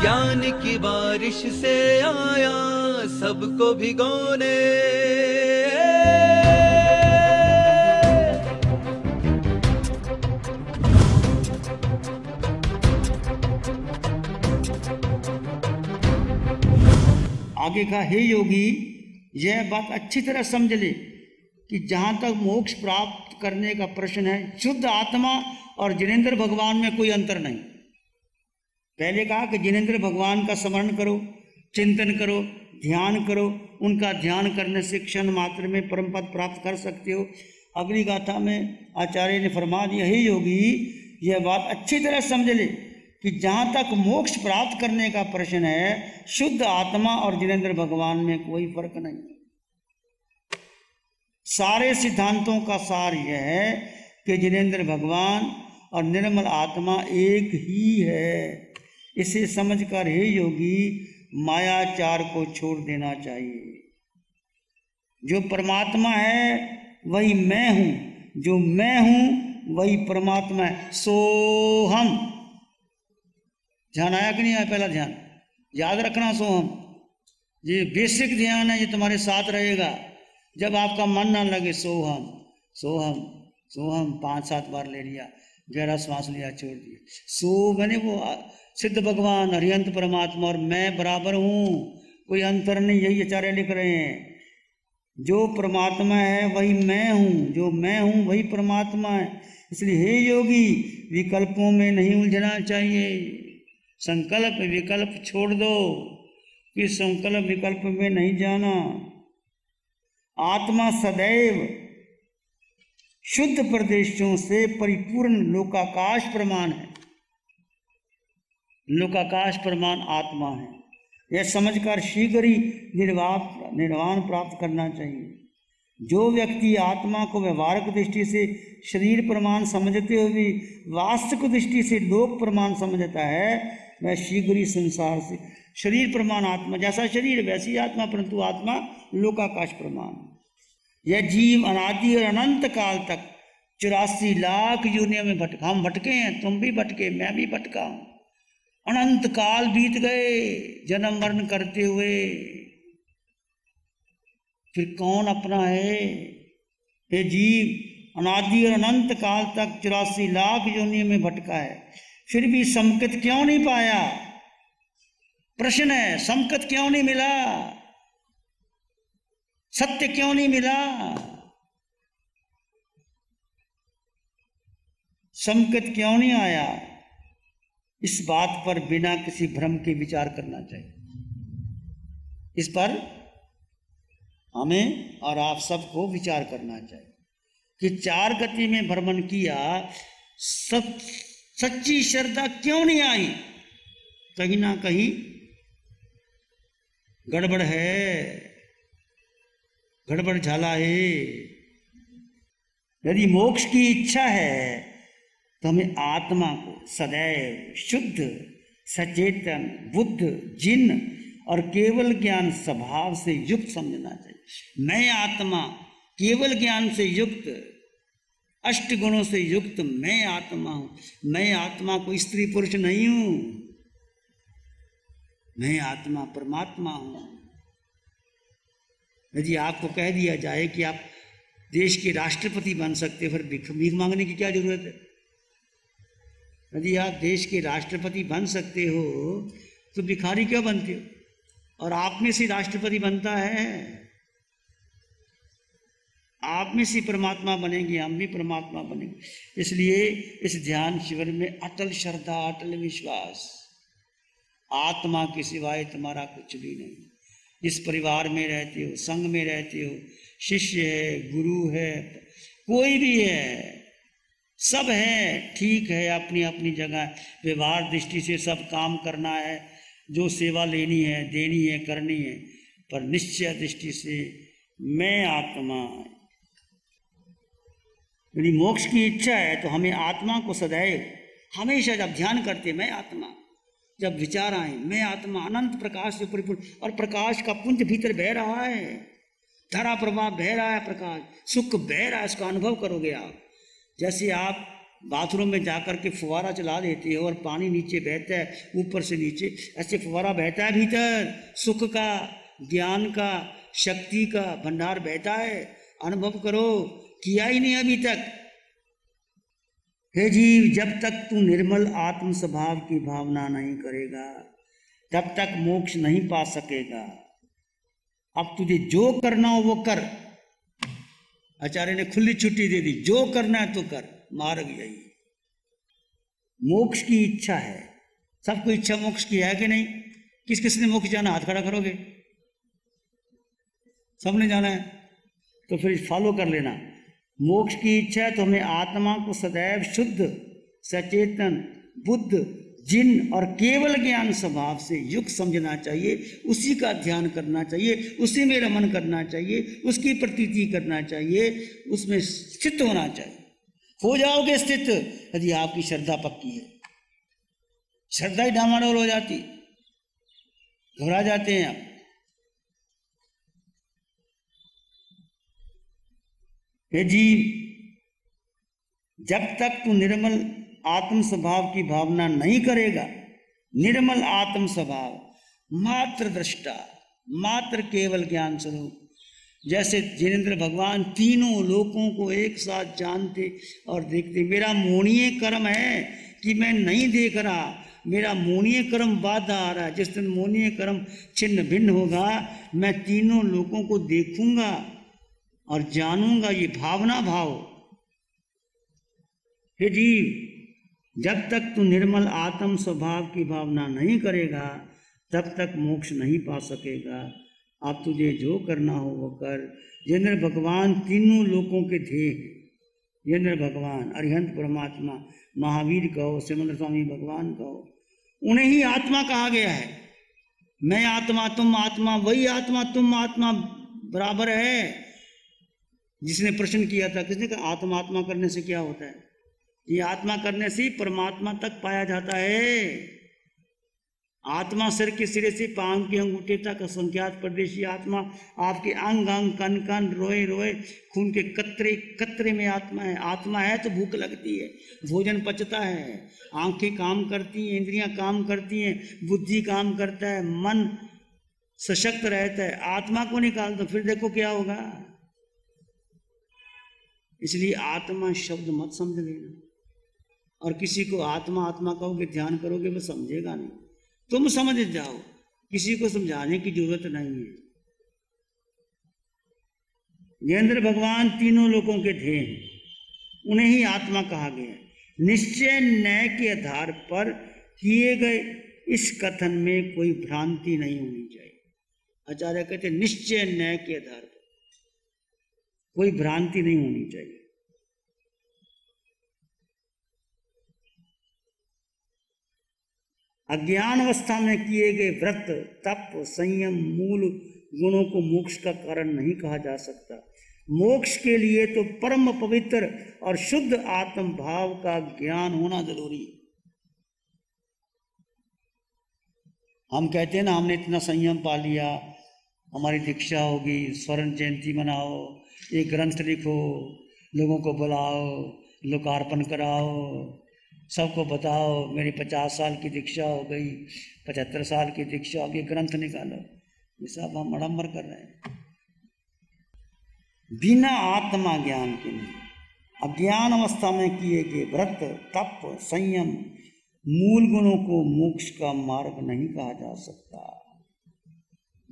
ज्ञान की बारिश से आया सबको भिगोने। आगे का, हे योगी, यह बात अच्छी तरह समझ ले कि जहाँ तक मोक्ष प्राप्त करने का प्रश्न है, शुद्ध आत्मा और जिनेंद्र भगवान में कोई अंतर नहीं। पहले कहा कि जिनेंद्र भगवान का स्मरण करो, चिंतन करो, ध्यान करो, उनका ध्यान करने से क्षण मात्र में परम पद प्राप्त कर सकते हो। अगली गाथा में आचार्य ने फरमा दिया, हे योगी, यह बात अच्छी तरह समझ ले कि जहाँ तक मोक्ष प्राप्त करने का प्रश्न है, शुद्ध आत्मा और जिनेंद्र भगवान में कोई फर्क नहीं। सारे सिद्धांतों का सार यह है कि जिनेंद्र भगवान और निर्मल आत्मा एक ही है। इसे समझकर हे योगी, मायाचार को छोड़ देना चाहिए। जो परमात्मा है वही मैं हूं, जो मैं हूं वही परमात्मा है। सोहम। ध्यान आया कि नहीं आया? पहला ध्यान याद रखना, सोहम। ये बेसिक ध्यान है, ये तुम्हारे साथ रहेगा जब आपका मन ना लगे। सोहम सोहम सोहम 5-7 बार ले लिया, गहरा श्वास लिया, छोड़ दिया। सो मैंने वो सिद्ध भगवान हरिहंत परमात्मा और मैं बराबर हूँ, कोई अंतर नहीं। यही आचार्य लिख रहे हैं, जो परमात्मा है वही मैं हूँ, जो मैं हूँ वही परमात्मा है। इसलिए हे योगी, विकल्पों में नहीं उलझना चाहिए। संकल्प विकल्प छोड़ दो कि संकल्प विकल्प में नहीं जाना। आत्मा सदैव शुद्ध प्रदेशों से परिपूर्ण लोकाकाश प्रमाण है। लोकाकाश प्रमाण आत्मा है। यह समझकर शीघ्र ही निर्वाण प्राप्त करना चाहिए। जो व्यक्ति आत्मा को व्यवहारिक दृष्टि से शरीर प्रमाण समझते हुए वास्तविक दृष्टि से लोक प्रमाण समझता है, वह शीघ्र ही संसार से, शरीर प्रमाण आत्मा, जैसा शरीर वैसी आत्मा, परंतु आत्मा लोकाकाश प्रमाण। यह जीव अनादि और अनंत काल तक 84 लाख योनियों में भटका। हम भटके हैं, तुम भी भटके, मैं भी भटका हूं। अनंत काल बीत गए जन्म मरण करते हुए, फिर कौन अपना है? ये जीव अनादि और अनंत काल तक 84 लाख योनियों में भटका है, फिर भी समकत क्यों नहीं पाया? प्रश्न है, समकत क्यों नहीं मिला? सत्य क्यों नहीं मिला? समकत क्यों नहीं आया? इस बात पर बिना किसी भ्रम के विचार करना चाहिए। इस पर हमें और आप सबको विचार करना चाहिए कि 4 गति में भ्रमण किया, सच्ची श्रद्धा क्यों नहीं आई? कहीं ना कहीं गड़बड़ है, गड़बड़ झाला है। यदि मोक्ष की इच्छा है तो हमें आत्मा को सदैव शुद्ध, सचेतन, बुद्ध, जिन और केवल ज्ञान स्वभाव से युक्त समझना चाहिए। मैं आत्मा केवल ज्ञान से युक्त, 8 गुणों से युक्त मैं आत्मा हूं। मैं आत्मा को स्त्री पुरुष नहीं हूं, मैं आत्मा परमात्मा हूं। यदि आपको कह दिया जाए कि आप देश के राष्ट्रपति बन सकते, फिर भीख मांगने की क्या जरूरत है? यदि आप देश के राष्ट्रपति बन सकते हो तो भिखारी क्यों बनते हो? और आप में से राष्ट्रपति बनता है, आप में से परमात्मा बनेंगे, हम भी परमात्मा बनेंगे। इसलिए इस ध्यान शिविर में अटल श्रद्धा, अटल विश्वास, आत्मा के सिवाय तुम्हारा कुछ भी नहीं। जिस परिवार में रहते हो, संघ में रहते हो, शिष्य है, गुरु है, कोई भी है, सब है, ठीक है, अपनी अपनी जगह। व्यवहार दृष्टि से सब काम करना है, जो सेवा लेनी है, देनी है, करनी है, पर निश्चय दृष्टि से मैं आत्मा। यदि मोक्ष की इच्छा है तो हमें आत्मा को सदैव, हमेशा जब ध्यान करते मैं आत्मा, जब विचार आए मैं आत्मा, अनंत प्रकाश से परिपूर्ण, और प्रकाश का पुंज भीतर बह रहा है, धारा प्रवाह बह रहा है, प्रकाश सुख बह रहा है, इसका अनुभव करोगे आप। जैसे आप बाथरूम में जाकर के फुवारा चला देते हो और पानी नीचे बहता है, ऊपर से नीचे, ऐसे फुवारा बहता है भीतर, सुख का, ज्ञान का, शक्ति का भंडार बहता है। अनुभव करो, किया ही नहीं अभी तक। हे जीव, जब तक तू निर्मल आत्म स्वभाव की भावना नहीं करेगा तब तक मोक्ष नहीं पा सकेगा। अब तुझे जो करना हो वो कर। आचार्य ने खुली छुट्टी दे दी, जो करना है तो कर, मार्ग यही। मोक्ष की इच्छा है, सबको इच्छा मोक्ष की है कि नहीं? किस किस ने मोक्ष जाना, हाथ खड़ा करोगे? सबने जाना है, तो फिर फॉलो कर लेना। मोक्ष की इच्छा है तो हमें आत्मा को सदैव शुद्ध, सचेतन, बुद्ध, जिन और केवल ज्ञान स्वभाव से युक्त समझना चाहिए। उसी का ध्यान करना चाहिए, उसी में रमन करना चाहिए, उसकी प्रतीति करना चाहिए, उसमें स्थित होना चाहिए। हो जाओगे स्थित यदि आपकी श्रद्धा पक्की है। श्रद्धा ही डामाडोल हो जाती, घबरा जाते हैं आप। हे जीव, जब तक तू निर्मल आत्म स्वभाव की भावना नहीं करेगा, निर्मल आत्म स्वभाव, मात्र दृष्टा, मात्र केवल ज्ञान स्वरूप, जैसे जिनेंद्र भगवान तीनों लोकों को एक साथ जानते और देखते। मेरा मोहनीय कर्म है कि मैं नहीं देख रहा, मेरा मोहनीय कर्म बाधा आ रहा है। जिस दिन मोहनीय कर्म छिन्न भिन्न होगा, मैं तीनों लोकों को देखूंगा और जानूंगा। ये भावना भाव। हे जीव, जब तक तू निर्मल आत्म स्वभाव की भावना नहीं करेगा तब तक मोक्ष नहीं पा सकेगा। अब तुझे जो करना हो वो कर। जिनेंद्र भगवान तीनों लोकों के ध्येय, जिनेंद्र भगवान, अरिहंत परमात्मा, महावीर कहो, सिमंदर स्वामी भगवान कहो, उन्हें ही आत्मा कहा गया है। मैं आत्मा, तुम आत्मा, वही आत्मा, तुम आत्मा बराबर है। जिसने प्रश्न किया था, किसने कहा आत्मा आत्मा करने से क्या होता है? ये आत्मा करने से परमात्मा तक पाया जाता है। आत्मा सिर के सिरे से पांव के अंगूठे तक असंख्यात परदेशी आत्मा, आपके अंग अंग, कन कन, रोए रोए, खून के कतरे कतरे में आत्मा है। आत्मा है तो भूख लगती है, भोजन पचता है, आंखें काम करती हैं, इंद्रियां काम करती हैं, बुद्धि काम करता है, मन सशक्त रहता है। आत्मा को निकाल दो, फिर देखो क्या होगा। इसलिए आत्मा शब्द मत समझ लेना। और किसी को आत्मा आत्मा कहोगे, ध्यान करोगे, वो समझेगा नहीं। तुम समझ जाओ, किसी को समझाने की जरूरत नहीं है। जिनेंद्र भगवान तीनों लोकों के ध्येय हैं, उन्हें ही आत्मा कहा गया है। निश्चय न्याय के आधार पर किए गए इस कथन में कोई भ्रांति नहीं होनी चाहिए। आचार्य कहते हैं निश्चय न्याय के आधार पर कोई भ्रांति नहीं होनी चाहिए। अज्ञान अवस्था में किए गए व्रत, तप, संयम, मूल गुणों को मोक्ष का कारण नहीं कहा जा सकता। मोक्ष के लिए तो परम पवित्र और शुद्ध आत्म भाव का ज्ञान होना जरूरी है। हम कहते हैं ना, हमने इतना संयम पा लिया, हमारी दीक्षा होगी, स्वर्ण जयंती मनाओ, एक ग्रंथ लिखो, लोगों को बुलाओ, लोकार्पण कराओ, सबको बताओ मेरी 50 साल की दीक्षा हो गई, 75 साल की दीक्षा हो गई, ग्रंथ निकालो। ये सब हम आडंबर कर रहे हैं बिना आत्मा ज्ञान के नहीं। अज्ञान अवस्था में किए गए व्रत, तप, संयम, मूल गुणों को मोक्ष का मार्ग नहीं कहा जा सकता।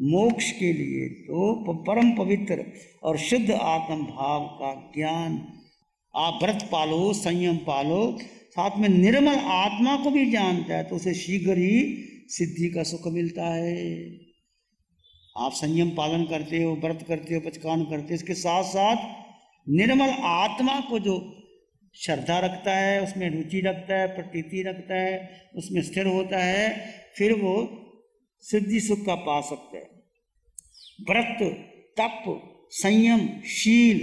मोक्ष के लिए तो परम पवित्र और शुद्ध आत्म भाव का ज्ञान। आप व्रत पालो, संयम पालो, साथ में निर्मल आत्मा को भी जानता है तो उसे शीघ्र ही सिद्धि का सुख मिलता है। आप संयम पालन करते हो, व्रत करते हो, पचकान करते हो, इसके साथ साथ निर्मल आत्मा को जो श्रद्धा रखता है, उसमें रुचि रखता है, प्रतीति रखता है, उसमें स्थिर होता है, फिर वो सिद्धि सुख का पा सकता है। व्रत, तप, संयम, शील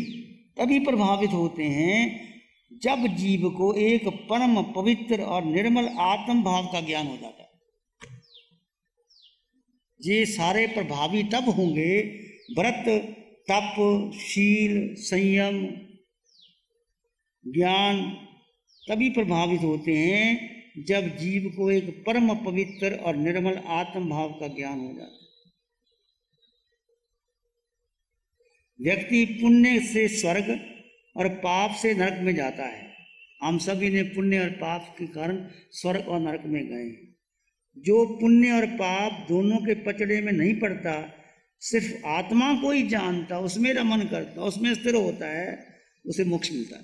तभी प्रभावित होते हैं जब जीव को एक परम पवित्र और निर्मल आत्म भाव का ज्ञान हो जाता है। ये सारे प्रभावी तब होंगे, व्रत, तप, शील, संयम, ज्ञान, तभी प्रभावित होते हैं जब जीव को एक परम पवित्र और निर्मल आत्म भाव का ज्ञान हो जाता है। व्यक्ति पुण्य से स्वर्ग और पाप से नरक में जाता है। हम सभी ने पुण्य और पाप के कारण स्वर्ग और नरक में गए। जो पुण्य और पाप दोनों के पचड़े में नहीं पड़ता, सिर्फ आत्मा को ही जानता, उसमें रमन करता, उसमें स्थिर होता है, उसे मोक्ष मिलता है।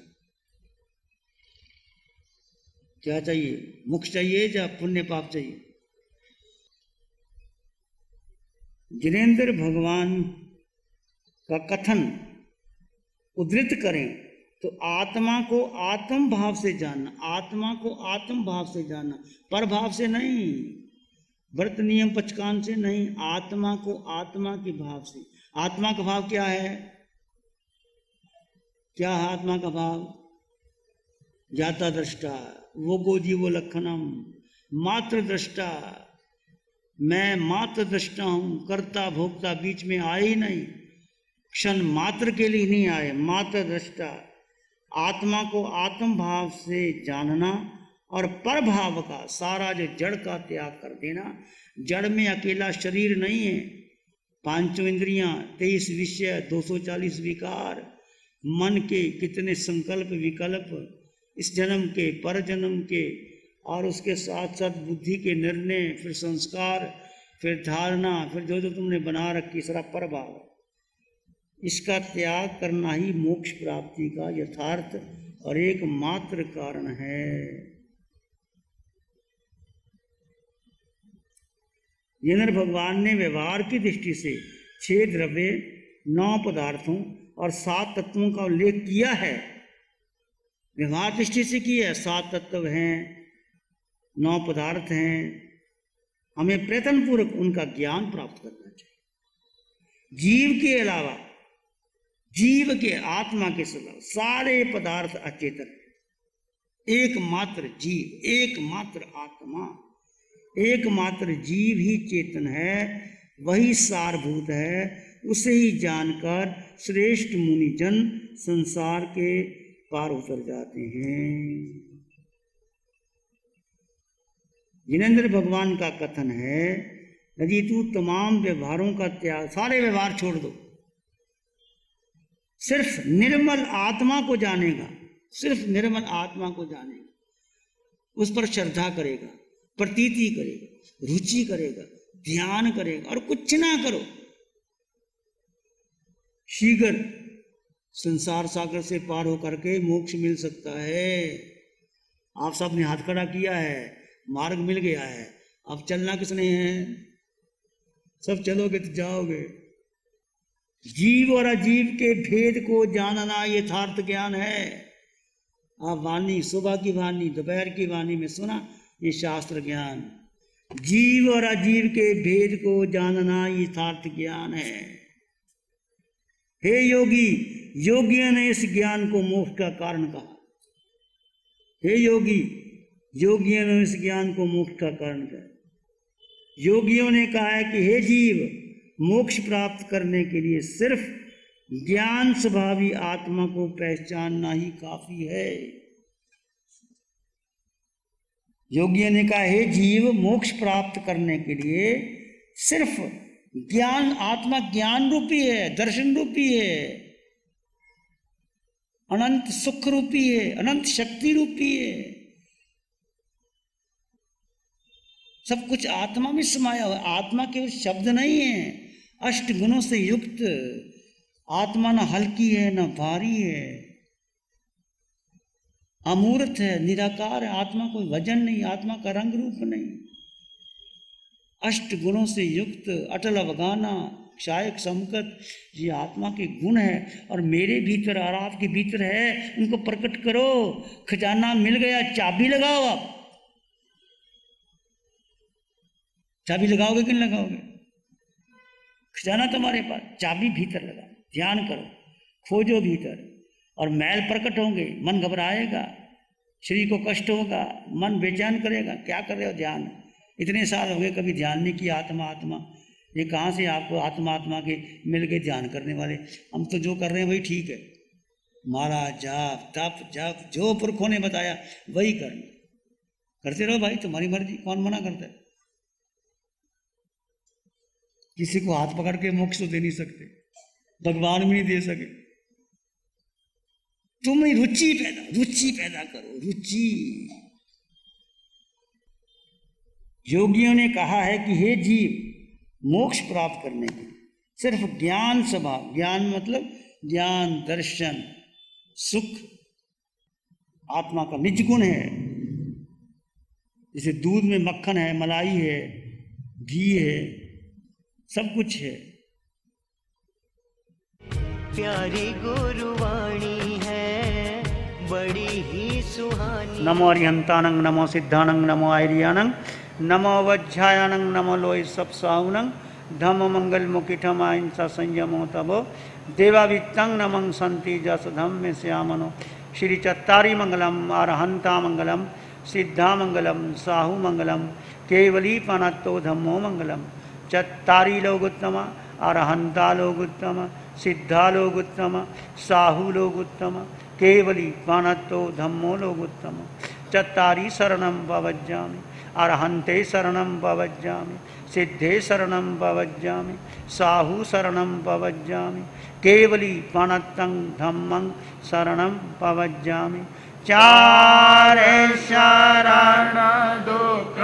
क्या चाहिए? मोक्ष चाहिए या पुण्य पाप चाहिए? जिनेंद्र भगवान का कथन उद्धृत करें तो आत्मा को आत्म भाव से जानना, आत्मा को आत्म भाव से जानना, पर भाव से नहीं, व्रत नियम पचकान से नहीं, आत्मा को आत्मा के भाव से। आत्मा का भाव क्या है? क्या है आत्मा का भाव? ज्ञाता दृष्टा, वो गो जीवो लक्षणम, मात्र दृष्टा। मैं मात्र दृष्टा हूं, कर्ता भोक्ता बीच में आए ही नहीं, क्षण मात्र के लिए नहीं आए, मात्र दृष्टा। आत्मा को आत्म भाव से जानना और पर भाव का, सारा जो जड़ का त्याग कर देना। जड़ में अकेला शरीर नहीं है, 5 इंद्रियां, 23 विषय, 240 विकार, मन के कितने संकल्प विकल्प, इस जन्म के, पर जन्म के, और उसके साथ साथ बुद्धि के निर्णय, फिर संस्कार, फिर धारणा, फिर जो जो तुमने बना रखी, सारा पर भाव। इसका त्याग करना ही मोक्ष प्राप्ति का यथार्थ और एकमात्र कारण है। जिनेंद्र भगवान ने व्यवहार की दृष्टि से 6 द्रव्य, 9 पदार्थों और 7 तत्वों का उल्लेख किया है। व्यवहार दृष्टि से किया है। 7 तत्व हैं, 9 पदार्थ हैं। हमें प्रयत्न पूर्वक उनका ज्ञान प्राप्त करना चाहिए। जीव के अलावा, जीव के आत्मा के सिवा सारे पदार्थ अचेतन, एकमात्र जीव, एकमात्र आत्मा, एकमात्र जीव ही चेतन है, वही सारभूत है। उसे ही जानकर श्रेष्ठ मुनिजन संसार के पार उतर जाते हैं। जिनेंद्र भगवान का कथन है, यदि तू तमाम व्यवहारों का त्याग, सारे व्यवहार छोड़ दो, सिर्फ निर्मल आत्मा को जानेगा, सिर्फ निर्मल आत्मा को जानेगा, उस पर श्रद्धा करेगा, प्रतीति करेगा, रुचि करेगा, ध्यान करेगा और कुछ ना करो, शीघ्र संसार सागर से पार होकर के मोक्ष मिल सकता है। आप सबने हाथ खड़ा किया है, मार्ग मिल गया है, अब चलना किसने है? सब चलोगे तो जाओगे। जीव और अजीव के भेद को जानना यथार्थ ज्ञान है। आप वाणी, सुबह की वाणी, दोपहर की वाणी में सुना, ये शास्त्र ज्ञान। जीव और अजीव के भेद को जानना यथार्थ ज्ञान है। हे योगी, योगियों ने इस ज्ञान को मोक्ष का कारण कहा। हे योगी, योगियों ने इस ज्ञान को मोक्ष का कारण कहा। योगियों ने कहा है कि हे जीव, मोक्ष प्राप्त करने के लिए सिर्फ ज्ञान स्वभावी आत्मा को पहचानना ही काफी है। योगियों ने कहा, हे जीव, मोक्ष प्राप्त करने के लिए सिर्फ ज्ञान, आत्मा ज्ञान रूपी है, दर्शन रूपी है, अनंत सुख रूपी है, अनंत शक्ति रूपी है। सब कुछ आत्मा में समाया हुआ। आत्मा केवल शब्द नहीं है, 8 गुणों से युक्त आत्मा न हल्की है न भारी है, अमूर्त है, निराकार है। आत्मा कोई वजन नहीं, आत्मा का रंग रूप नहीं। 8 गुणों से युक्त, अटल अवगाना, क्षायक समकत, ये आत्मा के गुण है। और मेरे भीतर और आपके भीतर है, उनको प्रकट करो। खजाना मिल गया, चाबी लगाओ। आप चाबी लगाओगे कि नहीं लगाओगे? खजाना तुम्हारे पास, चाबी भीतर लगा, ध्यान करो, खोजो भीतर, और मैल प्रकट होंगे। मन घबराएगा, शरीर को कष्ट होगा, मन बेचैन करेगा। क्या कर रहे हो? ध्यान। इतने साल हो गए कभी ध्यान नहीं किया। आत्मा आत्मा, ये कहाँ से आपको आत्मा आत्मा के मिल के ध्यान करने वाले? हम तो जो कर रहे हैं वही ठीक है। माला जाप तप जप जो पुरखों ने बताया वही करना, करते रहो भाई, तुम्हारी मर्जी, कौन मना करता है। किसी को हाथ पकड़ के मोक्ष तो दे नहीं सकते, भगवान भी नहीं दे सके। तुम रुचि पैदा करो, रुचि। योगियों ने कहा है कि हे जीव, मोक्ष प्राप्त करने के लिए सिर्फ ज्ञान स्वभाव, ज्ञान मतलब ज्ञान, दर्शन, सुख आत्मा का निज गुण है। जैसे दूध में मक्खन है, मलाई है, घी है, सब कुछ है। प्यारी गुरुवाणी है बड़ी ही सुहानी। नमो अरिहंतानंग, नमो सिद्धानंग, नमो आर्यानंग, नमो वज्झायानंग, नमो लोय सप्साहुनंग, धम्म मंगल मुकिठम अहिंसा संयमो तबो देवावित्तं नमं संति जस धम्म श्यामनो। श्री चत्तारी मंगलम, अरहंता मंगलम, सिद्धा मंगलम, साहु मंगलम, केवली पनत्तो धम्मो मंगलम। चत्तारी लोग उत्तम, अरहंता लोग उत्तम, सिद्धा लोग उत्तम, साहु लोग उत्तम, केवली पनत्तो धम्मो लोग उत्तम। चत्तारी शरणं पवज्जामि, अरहंते शरणं पवज्जामि, सिद्धे शरणं पवज्जामि, साहु शरणं पवज्जामि, केवली पनत्तं धम्मं शरणं पवज्जामि। चारे शरण दुःख